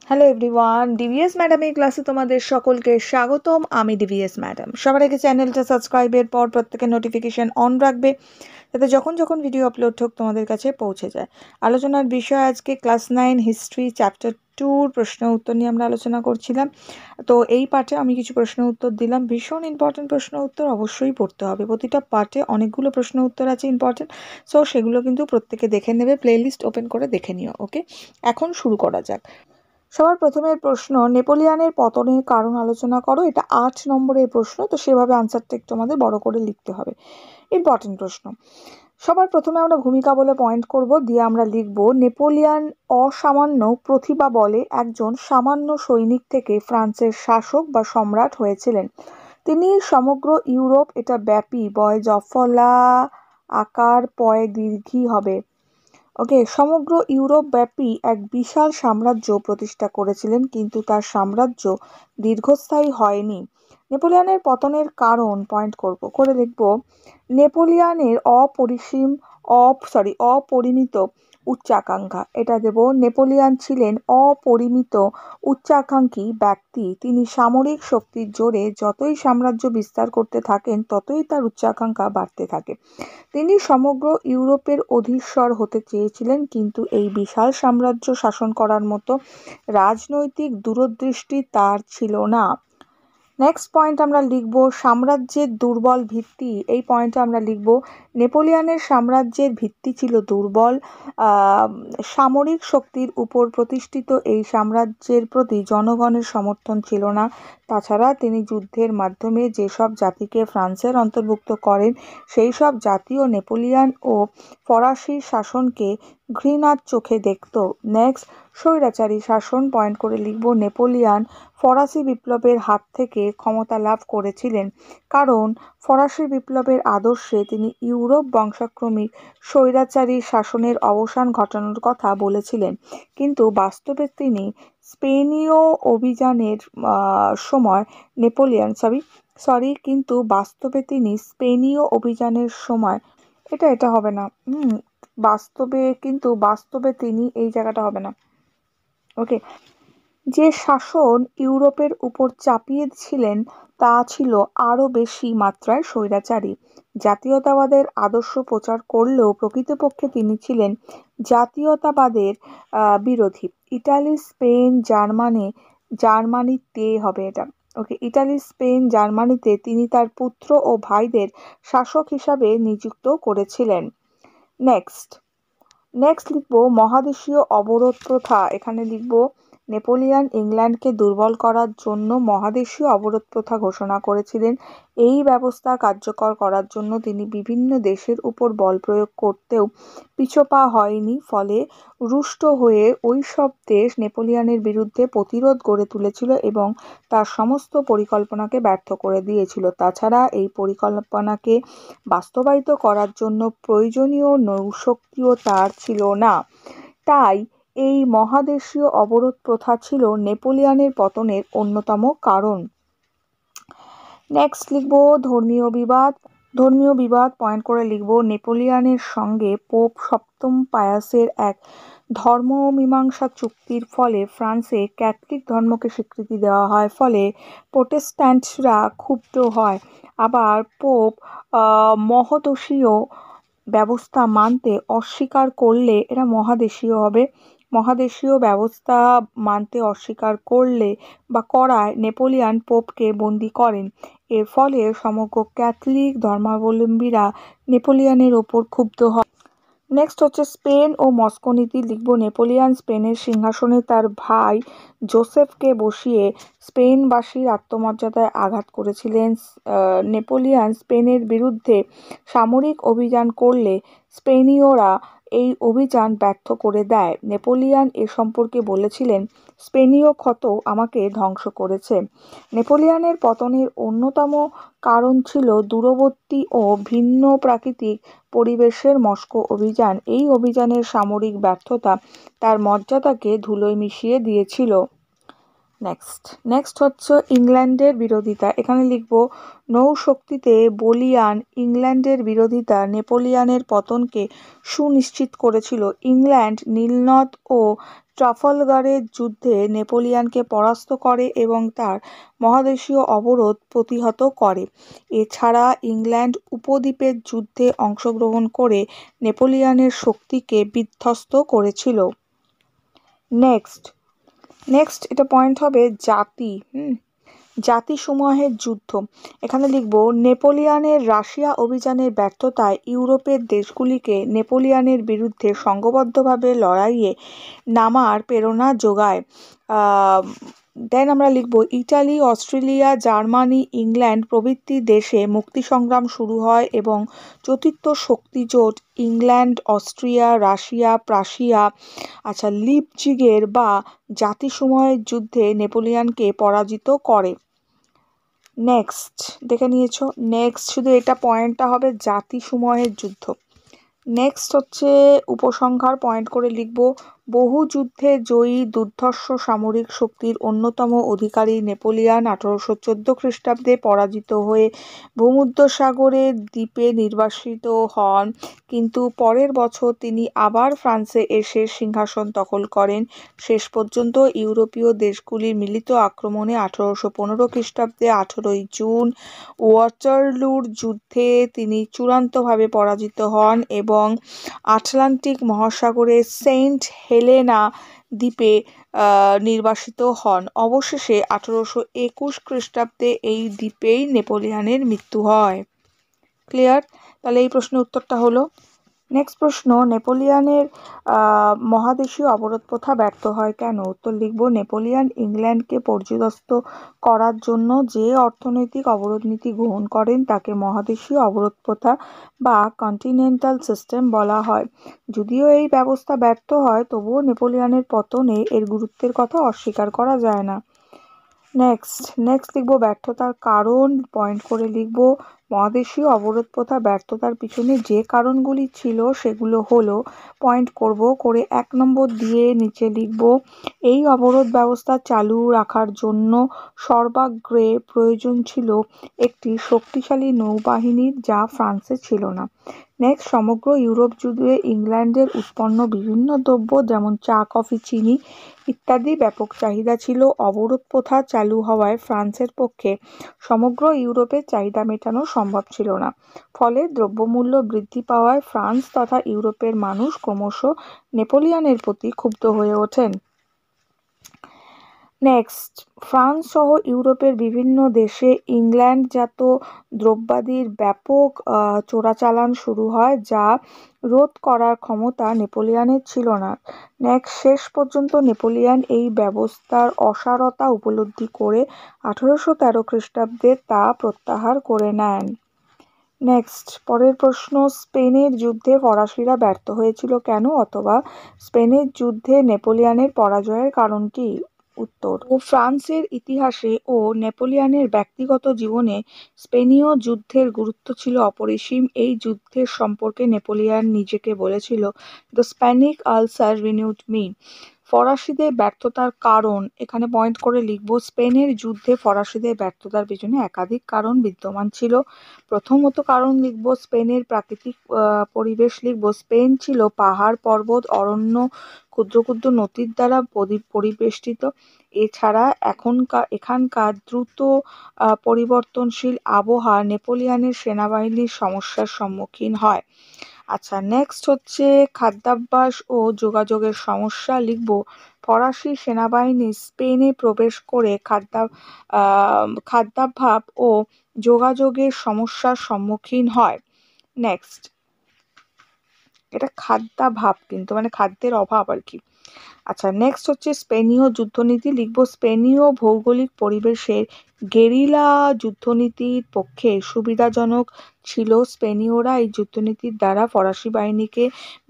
Hello everyone, DVS ম্যাডামের ক্লাসে তোমাদের সকলকে স্বাগতম। আমি ডিভিএস ম্যাডাম। সবার আগে চ্যানেলটা সাবস্ক্রাইবের পর প্রত্যেকের নোটিফিকেশন অন রাখবে, যাতে যখন যখন ভিডিও আপলোড হোক তোমাদের কাছে পৌঁছে যায়। আলোচনার বিষয় আজকে ক্লাস 9 হিস্ট্রি চ্যাপ্টার 2 প্রশ্ন উত্তর নিয়ে আমরা আলোচনা করছিলাম। তো এই পার্টে আমি কিছু প্রশ্ন উত্তর দিলাম, ভীষণ ইম্পর্টেন্ট প্রশ্ন উত্তর, অবশ্যই পড়তে হবে। প্রতিটা পার্টে অনেকগুলো প্রশ্ন উত্তর আছে ইম্পর্টেন্ট, সো সেগুলো কিন্তু প্রত্যেকে দেখে নেবে, প্লেলিস্ট ওপেন করে দেখে নিও। ওকে, এখন শুরু করা যাক। সবার প্রথমের প্রশ্ন, নেপোলিয়নের পতনের কারণ আলোচনা করো। এটা 8 নম্বরের প্রশ্ন, তো সেভাবে আনসারটা একটু আমাদের বড় করে লিখতে হবে। ইম্পর্টেন্ট প্রশ্ন। সবার প্রথমে আমরা ভূমিকা বলে পয়েন্ট করব, দিয়ে আমরা লিখব নেপোলিয়ন অসামান্য প্রতিভা বলে একজন সামান্য সৈনিক থেকে ফ্রান্সের শাসক বা সম্রাট হয়েছিলেন। তিনি সমগ্র ইউরোপ, এটা ব্যাপী, বয় জফলা আকার পয় দীর্ঘী হবে। ওকে, সমগ্র ইউরোপ ব্যাপী এক বিশাল সাম্রাজ্য প্রতিষ্ঠা করেছিলেন, কিন্তু তার সাম্রাজ্য দীর্ঘস্থায়ী হয়নি। নেপোলিয়নের পতনের কারণ পয়েন্ট করে লিখব, নেপোলিয়নের অপরিমিত উচ্চাকাঙ্ক্ষা। এটা দেব, নেপোলিয়ন ছিলেন অপরিমিত উচ্চাকাঙ্ক্ষী ব্যক্তি। তিনি সামরিক শক্তির জোরে যতই সাম্রাজ্য বিস্তার করতে থাকেন, ততই তার উচ্চাকাঙ্ক্ষা বাড়তে থাকে। তিনি সমগ্র ইউরোপের অধীশ্বর হতে চেয়েছিলেন, কিন্তু এই বিশাল সাম্রাজ্য শাসন করার মতো রাজনৈতিক দূরদৃষ্টি তার ছিল না। নেক্সট পয়েন্ট আমরা লিখব, সাম্রাজ্যের দুর্বল ভিত্তি। এই পয়েন্টে আমরা লিখব, নেপোলিয়নের সাম্রাজ্যের ভিত্তি ছিল দুর্বল। সামরিক শক্তির উপর প্রতিষ্ঠিত এই সাম্রাজ্যের প্রতি জনগণের সমর্থন ছিল না। তাছাড়া তিনি যুদ্ধের মাধ্যমে যেসব জাতিকে ফ্রান্সের অন্তর্ভুক্ত করেন, সেই সব জাতীয় নেপোলিয়ন ও ফরাসি শাসনকে ঘৃণার চোখে দেখত। নেক্সট, স্বৈরাচারী শাসন পয়েন্ট করে লিখব, নেপোলিয়ন ফরাসি বিপ্লবের হাত থেকে ক্ষমতা লাভ করেছিলেন, কারণ ফরাসি বিপ্লবের আদর্শে তিনি ইউরোপ বংশাক্রমিক স্বৈরাচারী শাসনের অবসান ঘটানোর কথা বলেছিলেন। কিন্তু বাস্তবে তিনি স্পেনীয় অভিযানের সময় এটা হবে না। বাস্তবে তিনি এই জায়গাটা হবে না। ওকে, যে শাসন ইউরোপের উপর চাপিয়েছিলেন তা ছিল আরও বেশি মাত্রায় স্বৈরাচারী। জাতীয়তাবাদের আদর্শ প্রচার করলেও প্রকৃতপক্ষে তিনি ছিলেন জাতীয়তাবাদের বিরোধী। ইটালি, স্পেন, জার্মানিতে তিনি তার পুত্র ও ভাইদের শাসক হিসাবে নিযুক্ত করেছিলেন। নেক্সট লিখব, মহাদেশীয় অবরোধ প্রথা। এখানে লিখব, নেপোলিয়ন ইংল্যান্ডকে দুর্বল করার জন্য মহাদেশীয় অবরোধ প্রথা ঘোষণা করেছিলেন। এই ব্যবস্থা কার্যকর করার জন্য তিনি বিভিন্ন দেশের উপর বল প্রয়োগ করতেও পিছপা হয়নি। ফলে রুষ্ট হয়ে ওই সব দেশ নেপোলিয়নের বিরুদ্ধে প্রতিরোধ গড়ে তুলেছিল এবং তার সমস্ত পরিকল্পনাকে ব্যর্থ করে দিয়েছিল। তাছাড়া এই পরিকল্পনাকে বাস্তবায়িত করার জন্য প্রয়োজনীয় নৌশক্তিও তার ছিল না। তাই এই মহাদেশীয় অবরোধ প্রথা ছিল নেপোলিয়নের পতনের অন্যতম কারণ। নেক্সট লিখব, ধর্মীয় বিবাদ পয়েন্ট করে লিখব, নেপোলিয়নের সঙ্গে পোপ সপ্তম পায়াসের এক ধর্মমীমাংসা চুক্তির ফলে ফ্রান্সে ক্যাথলিক ধর্মকে স্বীকৃতি দেওয়া হয়, ফলে প্রোটেস্ট্যান্টরা ক্ষুব্ধ হয়। আবার পোপ মহাদেশীয় ব্যবস্থা মানতে অস্বীকার করলে, এটা মহাদেশীয় ব্যবস্থা মানতে অস্বীকার করলে বা করায় নেপোলিয়ন পোপকে বন্দী করেন। এর ফলে সমগ্র ক্যাথলিক ধর্মাবলম্বীরা নেপোলিয়নের ওপর ক্ষুব্ধ হয়। নেক্সট হচ্ছে স্পেন ও মস্কো নীতি। লিখব, নেপোলিয়ন স্পেনের সিংহাসনে তার ভাই জোসেফকে বসিয়ে স্পেনবাসীর আত্মমর্যাদায় আঘাত করেছিলেন। নেপোলিয়ন স্পেনের বিরুদ্ধে সামরিক অভিযান করলে স্পেনীয়রা এই অভিযান ব্যর্থ করে দেয়। নেপোলিয়ন এ সম্পর্কে বলেছিলেন, স্পেনীয় ক্ষত আমাকে ধ্বংস করেছে। নেপোলিয়নের পতনের অন্যতম কারণ ছিল দূরবর্তী ও ভিন্ন প্রাকৃতিক পরিবেশের মস্কো অভিযান। এই অভিযানের সামরিক ব্যর্থতা তার মর্যাদাকে ধুলোয় মিশিয়ে দিয়েছিল। নেক্সট হচ্ছে ইংল্যান্ডের বিরোধিতা। এখানে লিখব নৌশক্তিতে বলীয়ান ইংল্যান্ডের বিরোধিতা নেপোলিয়নের পতনকে সুনিশ্চিত করেছিল। ইংল্যান্ড নীলনদ ও ট্রাফালগারের যুদ্ধে নেপোলিয়নকে পরাস্ত করে এবং তার মহাদেশীয় অবরোধ প্রতিহত করে। এছাড়া ইংল্যান্ড উপদ্বীপের যুদ্ধে অংশগ্রহণ করে নেপোলিয়নের শক্তিকে বিধ্বস্ত করেছিল। নেক্সট এটা পয়েন্ট হবে জাতিসমূহের যুদ্ধ। এখানে লিখব নেপোলিয়নের রাশিয়া অভিযানের ব্যর্থতায় ইউরোপের দেশগুলিকে নেপোলিয়নের বিরুদ্ধে সংঘবদ্ধভাবে লড়াইয়ে নামার প্রেরণা যোগায়। দেন আমরা লিখব ইটালি, অস্ট্রেলিয়া, জার্মানি, ইংল্যান্ড প্রভৃতি দেশে মুক্তি সংগ্রাম শুরু হয় এবং চতুর্থ শক্তিজোট ইংল্যান্ড, অস্ট্রিয়া, রাশিয়া, প্রাশিয়া লিপজিগের বা জাতিসমূহের যুদ্ধে নেপোলিয়নকে পরাজিত করে। দেখে নিয়েছো। শুধু এটা পয়েন্টটা হবে জাতিসমূহের যুদ্ধ। নেক্সট হচ্ছে উপসংহার পয়েন্ট করে লিখব বহু যুদ্ধে জয়ী দুর্ধর্ষ সামরিক শক্তির অন্যতম অধিকারী নেপোলিয়ন 1814 খ্রিস্টাব্দে পরাজিত হয়ে ভূমধ্যসাগরের দ্বীপে নির্বাসিত হন, কিন্তু পরের বছর তিনি আবার ফ্রান্সে এসে সিংহাসন দখল করেন। শেষ পর্যন্ত ইউরোপীয় দেশগুলির মিলিত আক্রমণে 1815 খ্রিস্টাব্দে 18ই জুন ওয়াটারলুর যুদ্ধে তিনি চূড়ান্তভাবে পরাজিত হন এবং আটলান্টিক মহাসাগরের সেন্ট হেলেনা দ্বীপে নির্বাসিত হন। অবশেষে 1821 খ্রিস্টাব্দে এই দ্বীপেই নেপোলিয়নের মৃত্যু হয়। ক্লিয়ার? তাহলে এই প্রশ্নের উত্তরটা হলো। নেক্সট প্রশ্ন, নেপোলিয়নের মহাদেশীয় অবরোধ প্রথা ব্যর্থ হয় কেন? উত্তর লিখব নেপোলিয়ন ইংল্যান্ডকে পর্যুদস্ত করার জন্য যে অর্থনৈতিক অবরোধ নীতি গ্রহণ করেন তাকে মহাদেশীয় অবরোধ প্রথা বা কন্টিনেন্টাল সিস্টেম বলা হয়। যদিও এই ব্যবস্থা ব্যর্থ হয়, তবুও নেপোলিয়নের পতনে এর গুরুত্বের কথা অস্বীকার করা যায় না। নেক্সট লিখব ব্যর্থতার কারণ। পয়েন্ট করে লিখব মহাদেশীয় অবরোধ প্রথা ব্যর্থতার পিছনে যে কারণগুলি ছিল সেগুলো হলো, পয়েন্ট করব করে 1 নম্বর দিয়ে নিচে লিখব এই অবরোধ ব্যবস্থা চালু রাখার জন্য সর্বাগ্রে প্রয়োজন ছিল একটি শক্তিশালী নৌবাহিনীর, যা ফ্রান্সে ছিল না। সমগ্র ইউরোপ জুড়ে ইংল্যান্ডের উৎপন্ন বিভিন্ন দ্রব্য যেমন চা, কফি, চিনি ইত্যাদি ব্যাপক চাহিদা ছিল। অবরোধ প্রথা চালু হওয়ায় ফ্রান্সের পক্ষে সমগ্র ইউরোপের চাহিদা মেটানো সম্ভব ছিল না। ফলে দ্রব্যমূল্য বৃদ্ধি পাওয়ায় ফ্রান্স তথা ইউরোপের মানুষ ক্রমশ নেপোলিয়নের প্রতি ক্ষুব্ধ হয়ে ওঠেন। ফ্রান্স সহ ইউরোপের বিভিন্ন দেশে ইংল্যান্ডজাত দ্রব্যাদির ব্যাপক চোরাচালান শুরু হয়, যা রোধ করার ক্ষমতা নেপোলিয়নের ছিল না। শেষ পর্যন্ত নেপোলিয়ন এই ব্যবস্থার অসারতা উপলব্ধি করে 1813 খ্রিস্টাব্দে তা প্রত্যাহার করে নেন। পরের প্রশ্ন, স্পেনের যুদ্ধে ফরাসিরা ব্যর্থ হয়েছিল কেন, অথবা স্পেনের যুদ্ধে নেপোলিয়নের পরাজয়ের কারণ কি? উত্তর, ফ্রান্সের ইতিহাসে ও নেপোলিয়নের ব্যক্তিগত জীবনে স্পেনীয় যুদ্ধের গুরুত্ব ছিল অপরিসীম। এই যুদ্ধের সম্পর্কে নেপোলিয়ন নিজেকে বলেছিল, the Spanish ulcer ruined me. ফরাসিদের ব্যর্থতার কারণ। এখানে পয়েন্ট করে লিখব স্পেনের যুদ্ধে ফরাসিদের ব্যর্থতার পেছনে একাধিক কারণ বিদ্যমান ছিল। প্রথমত কারণ লিখব স্পেনের প্রাকৃতিক পরিবেশ। লিখব স্পেন ছিল পাহাড়, পর্বত, অরণ্য, ক্ষুদ্র ক্ষুদ্র নদীর দ্বারা পরিবেষ্টিত। এছাড়া এখানকার দ্রুত পরিবর্তনশীল আবহাওয়া নেপোলিয়নের সেনাবাহিনীর সমস্যার সম্মুখীন হয়। নেক্সট হচ্ছে খাদ্যাভ্যাস ও যোগাযোগের সমস্যা। লিখব ফরাসি সেনাবাহিনী স্পেনে প্রবেশ করে খাদ্যাভাব ও যোগাযোগের সমস্যার সম্মুখীন হয়। এটা খাদ্যাভাব কিন্তু মানে খাদ্যের অভাব আর কি। নেক্সট হচ্ছে স্পেনীয় যুদ্ধনীতি। লিখব স্পেনীয় ভৌগোলিক পরিবেশের গেরিলা যুদ্ধনীতির পক্ষে সুবিধাজনক ছিল। স্পেনীয়রা এই যুদ্ধনীতির দ্বারা ফরাসি বাহিনীকে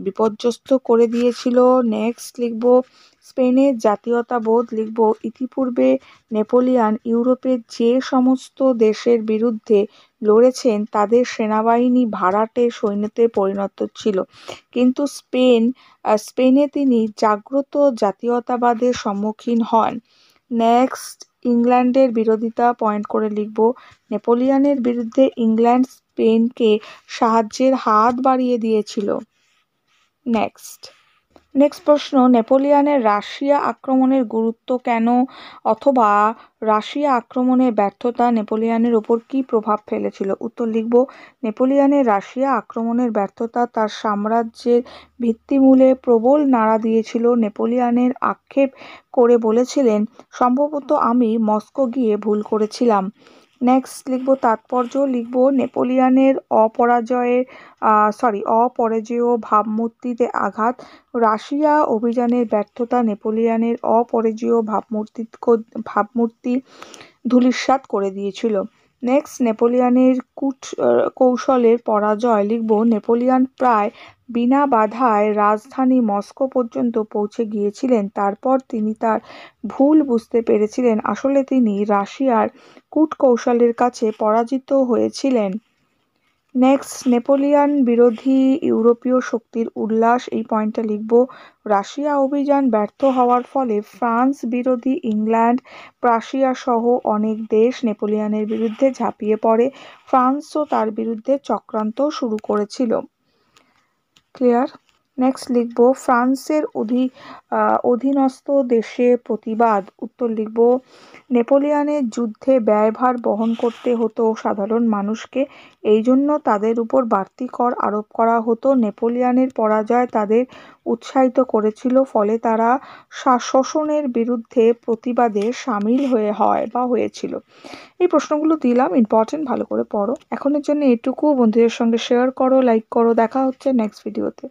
বিপর্যস্ত করে দিয়েছিল। নেক্সট লিখব স্পেনের জাতীয়তাবোধ। লিখব ইতিপূর্বে নেপোলিয়ন ইউরোপের যে সমস্ত দেশের বিরুদ্ধে লড়েছেন তাদের সেনাবাহিনী ভাড়াটে সৈন্যতে পরিণত ছিল, কিন্তু স্পেনে তিনি জাগ্রত জাতীয়তাবাদের সম্মুখীন হন। নেক্সট, ইংল্যান্ডের বিরোধিতা পয়েন্ট করে লিখব। নেপোলিয়নের বিরুদ্ধে ইংল্যান্ড স্পেনকে সাহায্যের হাত বাড়িয়ে দিয়েছিল। নেক্সট প্রশ্ন, নেপোলিয়নের রাশিয়া আক্রমণের গুরুত্ব কেন, অথবা রাশিয়া আক্রমণের ব্যর্থতা নেপোলিয়নের ওপর কী প্রভাব ফেলেছিল? উত্তর লিখব, নেপোলিয়নের রাশিয়া আক্রমণের ব্যর্থতা তার সাম্রাজ্যের ভিত্তিমূলে প্রবল নাড়া দিয়েছিল। নেপোলিয়নের আক্ষেপ করে বলেছিলেন, সম্ভবত আমি মস্কো গিয়ে ভুল করেছিলাম। নেক্সট লিখব তাৎপর্য, লিখব নেপোলিয়নের অপরাজেয় ভাবমূর্তিতে আঘাত। রাশিয়া অভিযানের ব্যর্থতা নেপোলিয়নের অপরাজেয় ভাবমূর্তি ধূলিসাৎ করে দিয়েছিল। নেক্সট, নেপোলিয়নের কৌশলের পরাজয়, লিখব নেপোলিয়ন প্রায় বিনা বাধায় রাজধানী মস্কো পর্যন্ত পৌঁছে গিয়েছিলেন। তারপর তিনি তার ভুল বুঝতে পেরেছিলেন, আসলে তিনি রাশিয়ার কূটকৌশলের কাছে পরাজিত হয়েছিলেন। নেক্সট, নেপোলিয়ন বিরোধী ইউরোপীয় শক্তির উল্লাস, এই পয়েন্টটা লিখব। রাশিয়া অভিযান ব্যর্থ হওয়ার ফলে ফ্রান্স বিরোধী ইংল্যান্ড, প্রাশিয়া সহ অনেক দেশ নেপোলিয়নের বিরুদ্ধে ঝাঁপিয়ে পড়ে। ফ্রান্সও তার বিরুদ্ধে চক্রান্ত শুরু করেছিল। ক্লিয়ার? নেক্সট লিখব ফ্রান্সের অধীনস্থ দেশে প্রতিবাদ। উত্তর লিখব, নেপোলিয়নের যুদ্ধে ব্যয়ভার বহন করতে হতো সাধারণ মানুষকে, এই জন্য তাদের উপর বাড়তি কর আরোপ করা হতো। নেপোলিয়নের পরাজয় তাদের উৎসাহিত করেছিল, ফলে তারা শোষণের বিরুদ্ধে প্রতিবাদে সামিল হয়েছিল। এই প্রশ্নগুলো দিলাম, ইম্পর্টেন্ট, ভালো করে পড়ো। এখনের জন্য এটুকু। বন্ধুদের সঙ্গে শেয়ার করো, লাইক করো। দেখা হচ্ছে নেক্সট ভিডিওতে।